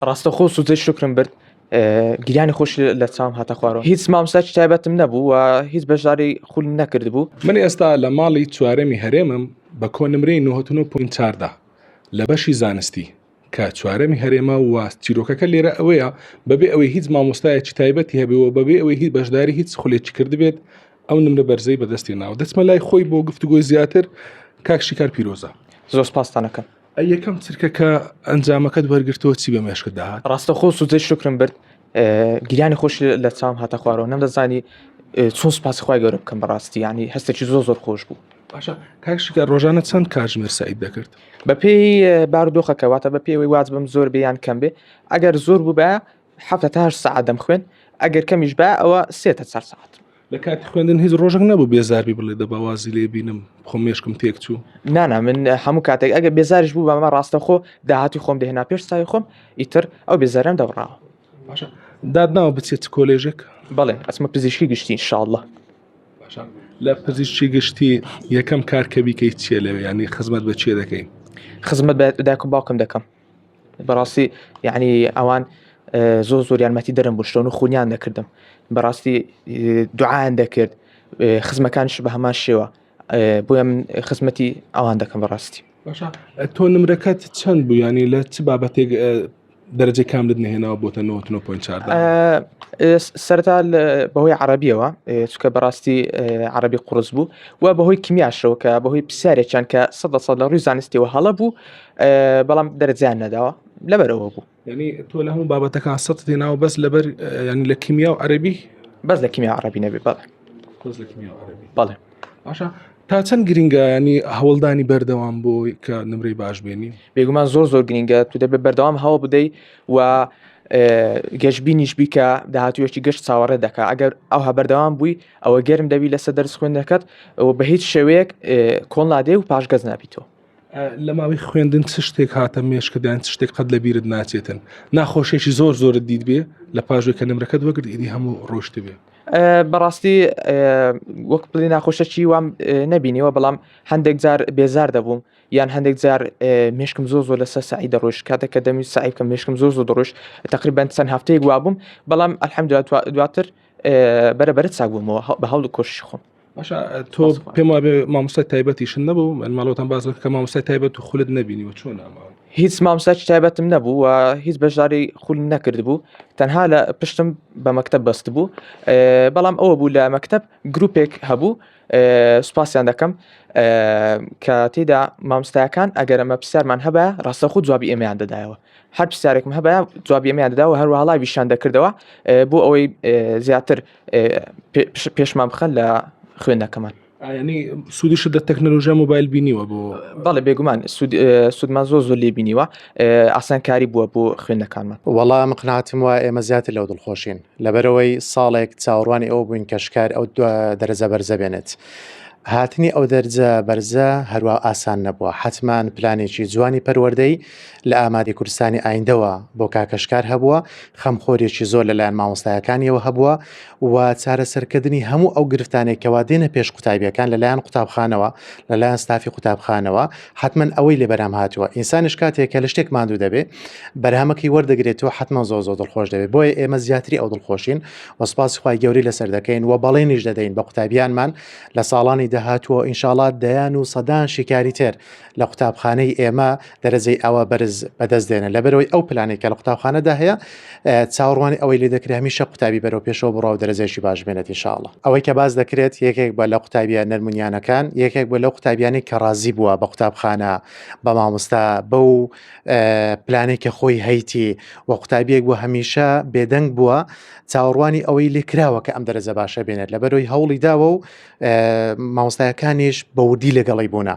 ڕاستەخۆ سوزەی شکرم برد گریانی خۆش لە چاوم هاتە خوارەوە هیچ مامۆستایەکی تایبەتم نەبوو و هیچ بەشداری خولم نەکرد بوو. من ئێستا لە ماڵی چوارەمی هەرێمم بە کۆنمرەی 99.4 لە بەشی زانستی کە چوارەمی هەرێمە و چیرۆکەکە لێرە ئەوەیە بەبێ ئەوەی هیچ مامۆستایەکی تایبەتی هەبێەوە بەبێ ئەوەی هیچ بەشداری هیچ خولێکی کردبێت ئەو نمرە بەرزەی بەدەستی ناوە دەچمە لای خۆی بۆ گفتوگۆی زیاتر کاک شیکار پیرۆزە. زۆر سپاستانەکەم. یەکەم چرکەکە ئەنجامەکەت وەرگرتەوە چی بە مێشکت داهات؟ ڕاستەخۆ سوزەی شکرم برد گریانی خۆش لە چاوم هاتە خوارەوە نەمدەزانی چۆن سوپاسی خوای گەورە بکەم بەڕاستی ینی هەستێکی زۆر خۆش بوو. باشە کاک شیکار ڕۆژانە چەند کاتژمێر سەعید دەکرد؟ بە پێی بارودۆخەکەواتە بە پێوەی واز بم زۆر بیان کەم بێ ئەگەر زۆر بوو بە 7 سعات دەم خوێن ئەگەر کەمیش بە ئەوە 3 سعات. لە کاتی خوێندن هیچ ڕۆژێک نەبوو بێزاربی بڵێ دەباوازی لێ بینم خۆم مێشکم تێک چوو. نانا من هەموو کاتێک ئەگە بێزارش بوو بەمە ڕاستەخۆ داهاتی خۆم دەهێنا پێش سای خۆم ئیتر ئەو بێزارم دەوڕاوە. باشە دادناوە بچێت کۆلێژێک؟ بەڵێ ئەچمە پزیشکی گشتی ئینشاءالله. باشە لە پزیشکی گشتی یەکەم کارکەبیکەی چیە لەوێ ینی خزمەت بە چێ دەکەین؟ خزمەت بە دایک و باوکم دەکەم بەڕاستی یعنی ئەوان زۆر یارمەتی دەرم بوو شتۆن و خونیان دەکردم بەڕاستی دوعایان دەکرد خزمەکانش بە هەمان شێوە بۆیە من خزمەتی ئەوان دەکەم بەڕاستی. باشە تۆ نمرەکەت چەند بوو ینی لە چ بابەتێک دەرەجەی کاملت نهێناوە بۆتە 99.4 سەرتا بەهۆی عەرەبیەوە چونکە بەڕاستی عەرەبی قورس بوو و بەهۆی کیمیاشەوە کە بەهۆی پرسیارێکیان کە 100% لە ڕووی زانستیەوە هەڵە بوو بەڵام دەرەجیان نەداوە لەبەرەوە بوو. ینی تۆ لە هەموو بابەتەکان 100 هێناوە بەس لەبەر ینی لە کیمیا و عەرەبی؟ بەس لە کیمیا عەرەبی نەبێ. بەڵێ بەس لە کیمیا و عەرەبی. بەڵێ. باشە تا چەند گرنگە ینی هەوڵدانی بەردەوام بۆی کە نمرەی باش بێنی؟ بێگومان زۆر گرنگە تو دەبێت بەردەوام هەوڵ بدەیت و گەشتبینیش بیکە داهاتوویەکی گەشت چاوەڕێ دەکات ئەگەر ئەوها بەردەوام بووی ئەوە گەرم دەبی لەسەر دەرس خوێندنەکەت بە هیچ شێوەیەک کۆڵ نادێ و پاش گەز نابیتەوە. لە ماوەی خوێندن چ شتێک هاتە مێشکدان چ شتێک قەت لە بیرت ناچێتن ناخۆشێکی زۆرت دیت بێ لە پاژوێ کە نمرەکەت وەگرت ئیدی هەموو ڕۆشت بێ؟ بەڕاستی وەک بڵێ ناخۆشەکی وام نەبینیەوە بەڵام هەندێک جار بێزار دەبووم یان هەندێک جار مێشکم زۆر لەسەر سعی دەڕۆژ کاتێک کە دەمی سعی بکەم مێشکم زۆر دەڕۆژ تقریبان چەند هەفتەیەک وا بووم بەڵام ئەلحەمدولیلا دواتر بەرەبەرت چاک بوومەوە بە هەوڵ کۆشی خۆم. باشە تۆ پێم وابێ مامۆستای تایبەتیشن نەبوو ماڵەوەتان باز کە مامۆستای تایبەت و خولت نەبینیوە چۆن ئاماوە؟ هیچ مامۆستایەکی تایبەتم نەبوو و هیچ بەشداری خولم نەکرد بوو تەنها لە پشتم بە مەکتەب بەست بوو بەڵام ئەوە بوو لە مەکتەب گروپێک هەبوو سوپاسیان دەکەم کە تێدا مامۆستایەکان ئەگەر ئەمە پرسیارمان هەبە ڕاستەخۆ جوابی ئێمەیان دەدایەوە هەر پرسیارێکم هەبە جوابی ئێمەیان دەداوە هەروەها لایڤیشیان دەکردەوە بۆ ئەوەی زیاتر پێشمان بخەن لە خوێندنەکەمان. ینی سوودیش لە تەکنۆلۆژیا مۆبایل بینیوە بۆ؟ بەڵێ بێگومان سوودمان زۆر لێ بینیوە ئاسانکاری بووە بۆ خوێندنەکانمان. وەڵام مقناعتم وایە ئێمە زیاتر لەو دڵخۆشین لەبەرەوەی ساڵێک چاوەڕوانی ئەوە بووین کە شکار ئەو دەرەجە بەرزە بێنێت. هاتنی ئەو دەرجە بەرزە هەروە ئاسان نەبووە حتمان پلانێکی جوانی پەروەردەی لە ئامادەی کوردستانی ئایندەوە بۆ کاکەشکار هەبووە خەمخۆرێکی زۆر لەلایەن مامۆستایەکانیەوە هەبووە و چارەسەرکردنی هەموو ئەو گرفتانێکەوە دێنە پێش قوتابیەکان لەلایەن قوتابخانەوە لەلایەن ستافی قوتابخانەوە حتمما ئەوەی لێ بەرام هاتووە ئینسانیش کاتێک کە لە شتێک ماندوو دەبێت بەرهەمەکەی وەردەگرێتەوە حتمما زۆر دڵخۆش دەبێت بۆیە ئێمە زیاتری ئەو دڵخۆشین و سوپاسی خوای گەورەی لەسەر دەکەین و بەڵێنیش دەدەین بە قوتابیانمان لە ساڵانی داهاتووە ئینشاءڵڵا دەیان و سەدان شیکاری تر لە قوتابخانەی ئێمە دەرەجەی ئەوە بەرز بەدەست دێنن لەبەرەوەی ئەو پلانێکە لە قوتابخانەدا هەیە چاوەڕوانی ئەوەی لێ دەکرێت هەمیشە قوتابی بەرەو پێشەوە بڕاو دەرەجەیەکی باش بێنێت ئینشاءڵڵا. ئەوەی کە باز دەکرێت یەکێک بە لە قوتابیە نەرمونیانەکان یەکێک بە لەو قوتابیانی کە ڕازی بووە بە قوتابخانە بە مامۆستا بەو پلانێکە خۆی هەیتی و قوتابیەک بووە هەمیشە بێدەنگ بووە چاوەڕوانی ئەوەی لێکراوە کە ئەم دەرەجە باشە بێنێت لەبەرەوەی هەوڵی داوە و مامۆستایەکانیش بە وردی لەگەڵی بوونا.